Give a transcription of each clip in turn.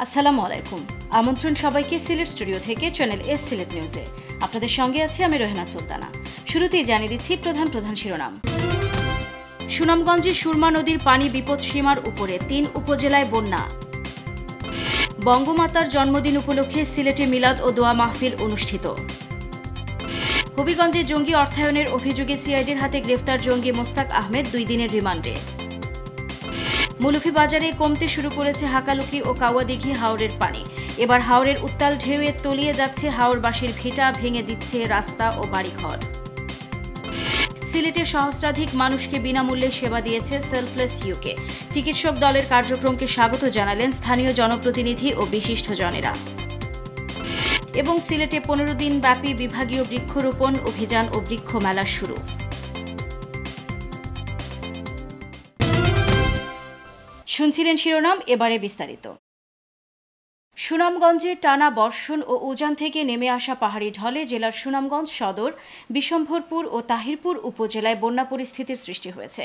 আসসালামু আলাইকুম। আমন্ত্রণ সবাইকে সিলেট স্টুডিও থেকে চ্যানেল এস সিলেট নিউজে। আপনাদের সঙ্গে আছি আমি রোহেনা সুলতানা। শুরুতেই জানিয়ে দিচ্ছি প্রধান শিরোনাম। সুনামগঞ্জে সুরমা নদীর পানি বিপদসীমার উপরে ৩ উপজেলায় বন্যা। বঙ্গমাতার জন্মদিন উপলক্ষে সিলেটে মিলাদ ও দোয়া মাহফিল অনুষ্ঠিত। হবিগঞ্জে জঙ্গি অর্থায়নের অভিযোগে সিআইডির হাতে গ্রেফতার জঙ্গি মোস্তাক আহমেদ 2 দিনের রিমান্ডে। মৌলভীবাজারে কমতে শুরু করেছে হাকালুকি ও কাওয়াদিঘি হাওরের পানি। এবার হাওরের উত্তাল ঢেউয়ে তলিয়ে যাচ্ছে হাওরবাসীর ভিটা, ভেঙে দিচ্ছে রাস্তা ও বাড়িঘর। সিলেটে সহস্রাধিক মানুষকে বিনামূল্যে সেবা দিয়েছে সেলফলেস ইউকে। চিকিৎসক দলের কার্যক্রমকে স্বাগত জানালেন স্থানীয় জনপ্রতিনিধি ও বিশিষ্টজনেরা। এবং সিলেটে 15 দিন ব্যাপী বিভাগীয় বৃক্ষরোপণ অভিযান ও বৃক্ষ মেলা শুরু। শুনছিলেন শিরোনাম, এবারে বিস্তারিত। সুনামগঞ্জে টানা বর্ষণ ও উজান থেকে নেমে আসা পাহাড়ি ঢলে জেলার সুনামগঞ্জ সদর, বিশম্ভরপুর ও তাহিরপুর উপজেলায় বন্যা পরিস্থিতির সৃষ্টি হয়েছে।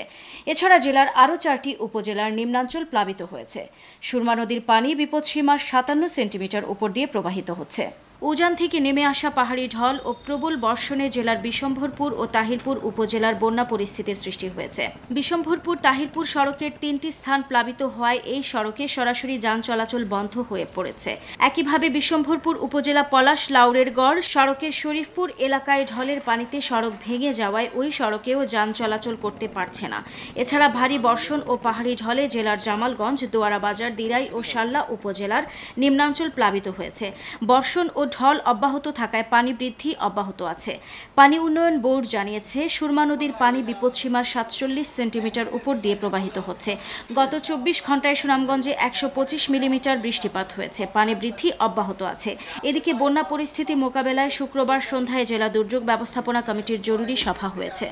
এছাড়া জেলার আরও 4টি উপজেলার নিম্নাঞ্চল প্লাবিত হয়েছে। সুরমা নদীর পানি বিপদসীমার 57 সেন্টিমিটার উপর দিয়ে প্রবাহিত হচ্ছে। উজান থেকে নেমে আসা পাহাড়ি ঢল ও প্রবল বর্ষণে জেলার বিশম্ভরপুর ও তাহিরপুর উপজেলার বন্যা পরিস্থিতির সৃষ্টি হয়েছে। বিশম্ভরপুর তাহিরপুর সড়কের 3টি স্থান প্লাবিত হওয়ায় এই সড়কে সরাসরি যান চলাচল বন্ধ হয়ে পড়েছে। একইভাবে বিশম্ভরপুর উপজেলা পলাশ লাউরের গড় সড়কের শরীফপুর এলাকায় ঢলের পানিতে সড়ক ভেঙে যাওয়ায় ওই সড়কেও যান চলাচল করতে পারছে না। এছাড়া ভারী বর্ষণ ও পাহাড়ি ঢলে জেলার জামালগঞ্জ, দোয়ারা বাজার, দিরাই ও শাল্লা উপজেলার নিম্নাঞ্চল প্লাবিত হয়েছে। বর্ষণ ও ঢল অব্যাহত থাকায় পানি বৃদ্ধি অব্যাহত আছে। পানি উন্নয়ন বোর্ড জানিয়েছে, সুরমা নদীর পানি বিপদসীমার 47 সেন্টিমিটার উপর দিয়ে প্রবাহিত হচ্ছে। গত 24 ঘন্টায় সুনামগঞ্জে 125 মিলিমিটার বৃষ্টিপাত হয়েছে। পানি বৃদ্ধি অব্যাহত আছে। এদিকে বন্যা পরিস্থিতি মোকাবেলায় শুক্রবার সন্ধ্যায় জেলা দুর্যোগ ব্যবস্থাপনা কমিটির জরুরি সভা হয়েছে।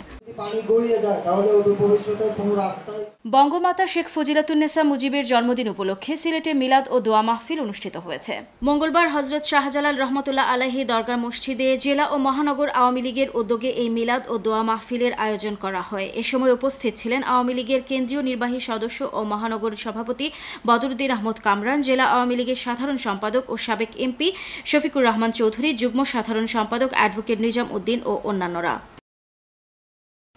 বঙ্গমাতা শেখ ফজিলাতুন্নেসা মুজিবের জন্মদিন উপলক্ষে সিলেটে মিলাদ ও দোয়া মাহফিল অনুষ্ঠিত হয়েছে। মঙ্গলবার হযরত শাহজালাল রহমতুল্লাহ আলাইহি দরগা মসজিদে জেলা ও মহানগর আওয়ামী লীগের উদ্যোগে এই মিলাদ ও দোয়া মাহফিলের আয়োজন করা হয়। এ সময় উপস্থিত ছিলেন আওয়ামী লীগের কেন্দ্রীয় নির্বাহী সদস্য ও মহানগর সভাপতি বদরুদ্দিন আহমদ কামরান, জেলা আওয়ামী লীগের সাধারণ সম্পাদক ও সাবেক এমপি শফিকুর রহমান চৌধুরী, যুগ্ম সাধারণ সম্পাদক অ্যাডভোকেট নিজাম উদ্দিন ও অন্যান্যরা।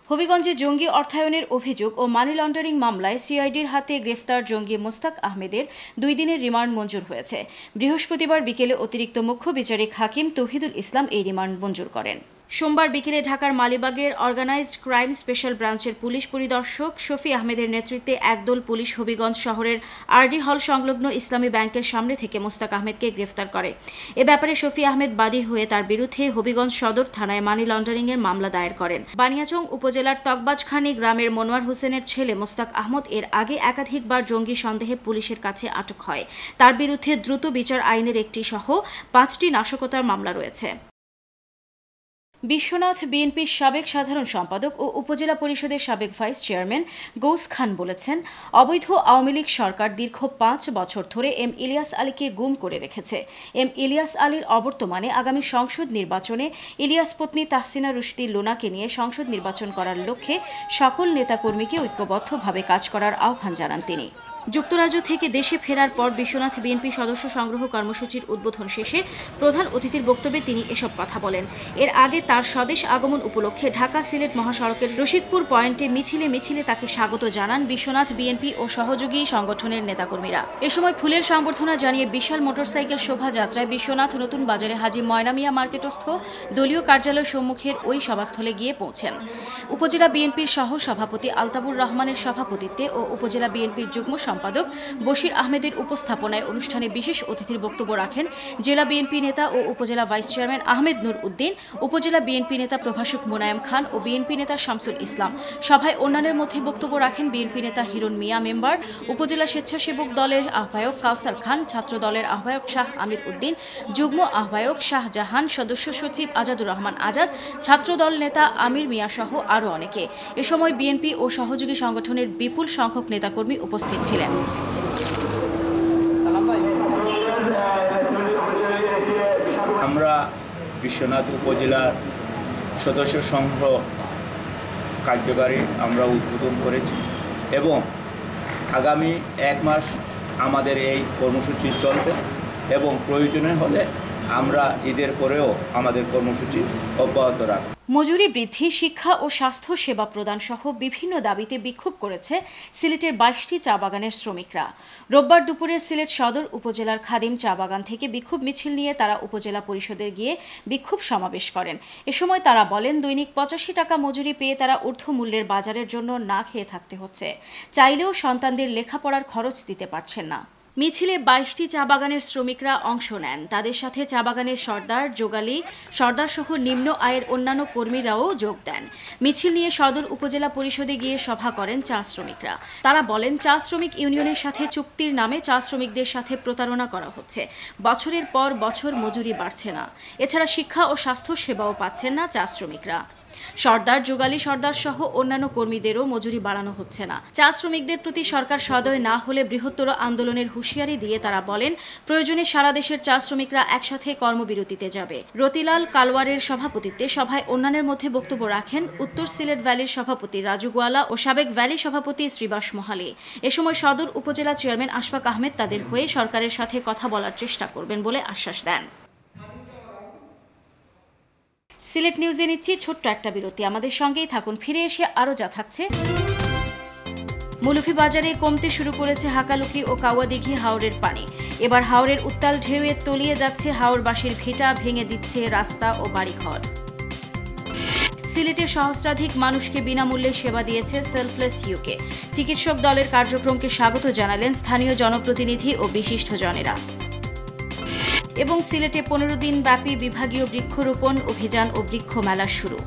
হবিগঞ্জে জঙ্গি অর্থায়নের অভিযোগ ও মানি লন্ডারিং মামলায় সিআইডির হাতে গ্রেফতার জঙ্গি মোস্তাক আহমেদের 2 দিনের রিমান্ড মঞ্জুর হয়েছে। বৃহস্পতিবার বিকেলে অতিরিক্ত মুখ্য বিচারিক হাকিম তৌহিদুল ইসলাম এই রিমান্ড মঞ্জুর করেন। সোমবার বিকেলে ঢাকার মালিবাগের অর্গানাইজড ক্রাইম স্পেশাল ব্রাঞ্চের পুলিশ পরিদর্শক শফি আহমেদের নেতৃত্বে একদল পুলিশ হবিগঞ্জ শহরের আরডি হল সংলগ্ন ইসলামী ব্যাংকের সামনে থেকে মোস্তাক আহমেদকে গ্রেফতার করে। এ ব্যাপারে শফি আহমেদ বাদী হয়ে তার বিরুদ্ধে হবিগঞ্জ সদর থানায় মানি লন্ডারিংয়ের মামলা দায়ের করেন। বানিয়াচং উপজেলার তকবাজখানি গ্রামের মনোয়ার হোসেনের ছেলে মোস্তাক আহমদ এর আগে একাধিকবার জঙ্গি সন্দেহে পুলিশের কাছে আটক হয়। তার বিরুদ্ধে দ্রুত বিচার আইনের 1টি সহ 5টি নাশকতার মামলা রয়েছে। বিশ্বনাথ বিএনপির সাবেক সাধারণ সম্পাদক ও উপজেলা পরিষদের সাবেক ভাইস চেয়ারম্যান গৌস খান বলেছেন, অবৈধ আওয়ামী লীগ সরকার দীর্ঘ 5 বছর ধরে এম ইলিয়াস আলীকে গুম করে রেখেছে। এম ইলিয়াস আলীর অবর্তমানে আগামী সংসদ নির্বাচনে ইলিয়াস পত্নী তাহসিনা রুশদী লুনাকে নিয়ে সংসদ নির্বাচন করার লক্ষ্যে সকল নেতাকর্মীকে ঐক্যবদ্ধভাবে কাজ করার আহ্বান জানান তিনি। যুক্তরাজ্য থেকে দেশে ফেরার পর বিশ্বনাথ বিএনপি সদস্য সংগ্রহ কর্মসূচির উদ্বোধন শেষে প্রধান অতিথির বক্তব্যে তিনি এসব কথা বলেন। এর আগে তার স্বদেশ আগমন উপলক্ষে ঢাকা সিলেট মহাসড়কের রশিদপুর পয়েন্টে মিছিলে তাকে স্বাগত জানান বিশ্বনাথ বিএনপি ও সহযোগী সংগঠনের নেতাকর্মীরা। এ সময় ফুলের সংবর্ধনা জানিয়ে বিশাল মোটরসাইকেল শোভাযাত্রায় বিশ্বনাথ নতুন বাজারে হাজী ময়নামিয়া মার্কেটস্থ দলীয় কার্যালয় সম্মুখের ওই সভাস্থলে গিয়ে পৌঁছেন। উপজেলা বিএনপির সহ সভাপতি আলতাবুর রহমানের সভাপতিত্বে ও উপজেলা বিএনপির যুগ্ম সম্পাদক বশির আহমেদের উপস্থাপনায় অনুষ্ঠানে বিশেষ অতিথির বক্তব্য রাখেন জেলা বিএনপি নেতা ও উপজেলা ভাইস চেয়ারম্যান আহমেদ নূর উদ্দিন, উপজেলা বিএনপি নেতা প্রভাষক মোনায়েম খান ও বিএনপি নেতা শামসুল ইসলাম। সভায় অন্যান্যের মধ্যে বক্তব্য রাখেন বিএনপি নেতা হিরণ মিয়া মেম্বার, উপজেলা স্বেচ্ছাসেবক দলের আহ্বায়ক কাউসার খান, ছাত্র দলের আহ্বায়ক শাহ আমির উদ্দিন, যুগ্ম আহ্বায়ক শাহজাহান, সদস্য সচিব আজাদুর রহমান আজাদ, ছাত্র দল নেতা আমির মিয়া সহ আরও অনেকে। এ সময় বিএনপি ও সহযোগী সংগঠনের বিপুল সংখ্যক নেতাকর্মী উপস্থিত ছিলেন। আমরা বিশ্বনাথ উপজেলার সদস্য সংগ্রহ কার্যকারী আমরা উদ্বোধন করেছি এবং আগামী 1 মাস আমাদের এই কর্মসূচি চলবে এবং প্রয়োজনে হলে আমরা ঈদের পরেও আমাদের কর্মসূচি অব্যাহত রাখব। মজুরি বৃদ্ধি, শিক্ষা ও স্বাস্থ্য সেবা প্রদান সহ বিভিন্ন দাবিতে বিক্ষোভ করেছে সিলেটের 22টি চা বাগানের শ্রমিকরা। রোববার দুপুরে সিলেট সদর উপজেলার খাদিম চা বাগান থেকে বিক্ষোভ মিছিল নিয়ে তারা উপজেলা পরিষদে গিয়ে বিক্ষোভ সমাবেশ করেন। এ সময় তারা বলেন, দৈনিক 85 টাকা মজুরি পেয়ে তারা ঊর্ধ্বমূল্যের বাজারের জন্য না খেয়ে থাকতে হচ্ছে। চাইলেও সন্তানদের লেখাপড়ার খরচ দিতে পারছেন না। মিছিলে 22টি চা বাগানের শ্রমিকরা অংশ নেন। তাদের সাথে চা বাগানের সর্দার, যোগালী, সর্দার সহ নিম্ন আয়ের অন্যান্য কর্মীরাও যোগ দেন। মিছিল নিয়ে সদর উপজেলা পরিষদে গিয়ে সভা করেন চা শ্রমিকরা। তারা বলেন, চা শ্রমিক ইউনিয়নের সাথে চুক্তির নামে চা শ্রমিকদের সাথে প্রতারণা করা হচ্ছে। বছরের পর বছর মজুরি বাড়ছে না। এছাড়া শিক্ষা ও স্বাস্থ্য সেবাও পাচ্ছেন না চা শ্রমিকরা। সর্দার, যোগালী, সর্দার সহ অন্যান্য কর্মীদেরও মজুরি বাড়ানো হচ্ছে না। চা শ্রমিকদের প্রতি সরকার সদয় না হলে বৃহত্তর আন্দোলনের হুঁশিয়ারি দিয়ে তারা বলেন, প্রয়োজনে সারা দেশের চা শ্রমিকরা একসাথে কর্মবিরতিতে যাবে। রতিলাল কালওয়ারের সভাপতিত্বে সভায় অন্যান্যের মধ্যে বক্তব্য রাখেন উত্তর সিলেট ভ্যালির সভাপতি রাজু গোয়ালা ও সাবেক ভ্যালি সভাপতি শ্রীবাস মহালি। এ সময় সদর উপজেলা চেয়ারম্যান আশফাক আহমেদ তাদের হয়ে সরকারের সাথে কথা বলার চেষ্টা করবেন বলে আশ্বাস দেন। সিলেট নিউজে নিচ্ছি ছোট্ট একটা বিরতি। আমাদের সঙ্গেই থাকুন। ফিরে এসে আরও যা থাকছে। মৌলভীবাজারে কমতে শুরু করেছে হাকালুকি ও কাওয়াদিঘি হাওরের পানি। এবার হাওরের উত্তাল ঢেউয়ে তলিয়ে যাচ্ছে হাওরবাসীর ভিটা, ভেঙে দিচ্ছে রাস্তা ও বাড়িঘর। সিলেটের সহস্রাধিক মানুষকে বিনামূল্যে সেবা দিয়েছে সেলফলেস ইউকে। চিকিৎসক দলের কার্যক্রমকে স্বাগত জানালেন স্থানীয় জনপ্রতিনিধি ও বিশিষ্টজনেরা। এবং সিলেটে 15 দিন ব্যাপী বিভাগীয় বৃক্ষরোপণ অভিযান ও বৃক্ষ মেলা শুরু।